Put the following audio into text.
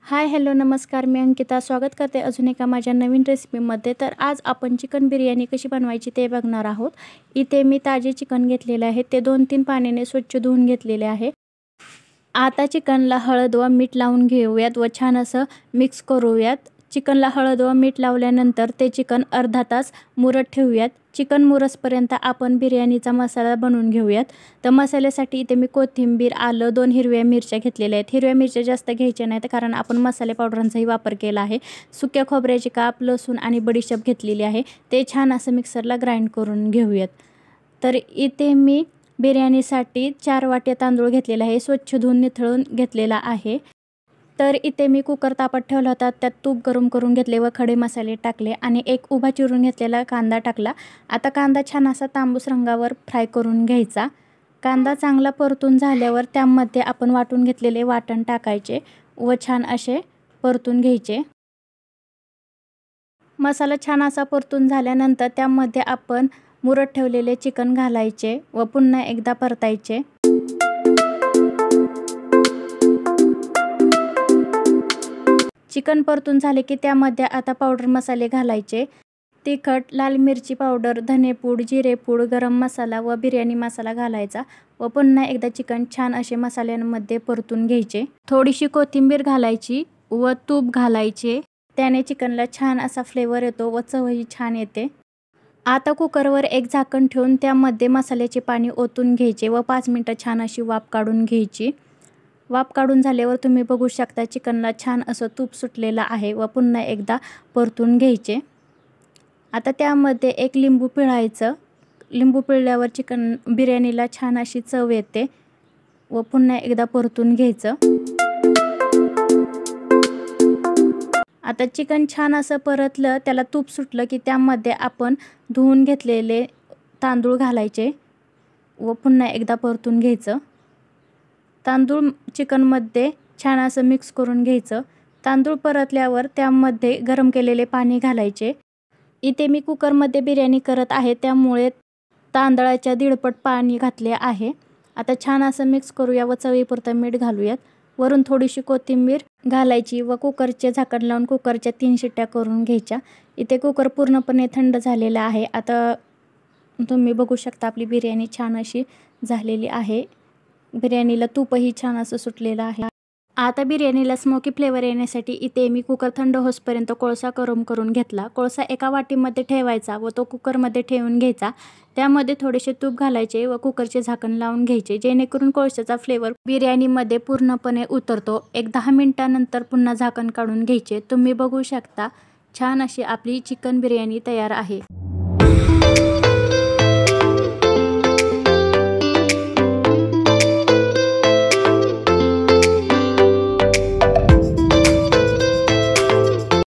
Hi hello नमस्कार, मी अंकिता स्वागत करते अजून एका माझ्या नवीन रेसिपीमध्ये। तर आज आपण चिकन बिर्याणी कशी बनवायची ते बघणार आहोत। इथे मी ताजे चिकन घेतलेले आहे, ते 2-3 पाण्याने स्वच्छ धुवून घेतलेले आहे। आता चिकनला हळद व मीठ लावून घेऊयात व छान असं मिक्स करूयात। चिकनला हळद व मीठ लावल्यानंतर ते चिकन अर्धा तास मुरत ठेवूयात। चिकन मुरसपर्यंत आपण बिर्याणीचा मसाला बनवून घेऊयात। तर मसाल्यासाठी इथे मी कोथिंबीर, आलं, 2 हिरव्या मिरच्या घेतलेल्या आहेत। हिरव्या मिरच्या जास्त घ्यायच्या नाहीत कारण आपण मसाले पावडरांचाही वापर केला आहे। सुक्या खोबऱ्याची काप, लसूण आणि बडीशेप घेतलेली आहे, ते छान असं मिक्सरला ग्राइंड करून घेऊयात। तर इथे मी बिर्याणीसाठी 4 वाट्या तांदूळ घेतलेला आहे, स्वच्छ धुवून निथळून घेतलेला आहे। तर इथे मी कुकर तापत ठेवला होता, त्यात तूप गरम करून घेतले व खडे मसाले टाकले आणि एक उभा चिरून घेतलेला कांदा टाकला। आता कांदा छान असा तांबूस रंगावर फ्राय करून घ्यायचा। कांदा चांगला परतून झाल्यावर त्यामध्ये आपण वाटून घेतलेले वाटण टाकायचे व छान असे परतून घ्यायचे। मसाला छान असा परतून झाल्यानंतर त्यामध्ये आपण मुरत ठेवलेले चिकन घालायचे व पुन्हा एकदा परतायचे। चिकन परतून झाले की त्यामध्ये आता पावडर मसाले घालायचे। तिखट, लाल मिरची पावडर, धनेपूड, जिरेपूड, गरम मसाला व बिर्याणी मसाला घालायचा व पुन्हा एकदा चिकन छान असे मसाल्यांमध्ये परतून घ्यायचे। थोडीशी कोथिंबीर घालायची व तूप घालायचे, त्याने चिकनला छान असा फ्लेवर येतो व चवही छान येते। आता कुकरवर एक झाकण ठेवून त्यामध्ये मसाल्याचे पाणी ओतून घ्यायचे व 5 मिनिटं छान अशी वाफ काढून घ्यायची। वाफ काढून झाल्यावर तुम्ही बघू शकता चिकनला छान असं तूप सुटलेलं आहे व पुन्हा एकदा परतून घ्यायचे। आता त्यामध्ये एक लिंबू पिळायचं। लिंबू पिळल्यावर चिकन बिर्याणीला छान अशी चव येते व पुन्हा एकदा परतून घ्यायचं। आता चिकन छान असं परतलं, त्याला तूप सुटलं की त्यामध्ये आपण धुवून घेतलेले तांदूळ घालायचे व पुन्हा एकदा परतून घ्यायचं। तांदूळ चिकनमध्ये छान असं मिक्स करून घ्यायचं। तांदूळ परतल्यावर त्यामध्ये गरम केलेले पाणी घालायचे। इथे मी कुकरमध्ये बिर्याणी करत आहे, त्यामुळे तांदळाच्या 1.5 पट पाणी घातले आहे। आता छान असं मिक्स करूया व चवीपुरतं मीठ घालूयात। वरून थोडीशी कोथिंबीर घालायची व कुकरचे झाकण लावून कुकरच्या 3 शिट्ट्या करून घ्यायच्या। इथे कुकर पूर्णपणे थंड झालेला आहे। आता तुम्ही बघू शकता आपली बिर्याणी छान अशी झालेली आहे। बिर्याणीला तूपही छान असं सुटलेलं आहे। आता बिर्याणीला स्मोकी फ्लेवर येण्यासाठी इथे मी कुकर थंड होईपर्यंत कोळसा गरम करून घेतला। कोळसा एका वाटीमध्ये ठेवायचा व तो कुकरमध्ये ठेवून घ्यायचा। त्यामध्ये थोडेसे तूप घालायचे व कुकरचे झाकण लावून घ्यायचे, जेणेकरून कोळशाचा फ्लेवर बिर्याणीमध्ये पूर्णपणे उतरतो। एक 10 मिनिटांनंतर पुन्हा झाकण काढून घ्यायचे। तुम्ही बघू शकता छान अशी आपली चिकन बिर्याणी तयार आहे।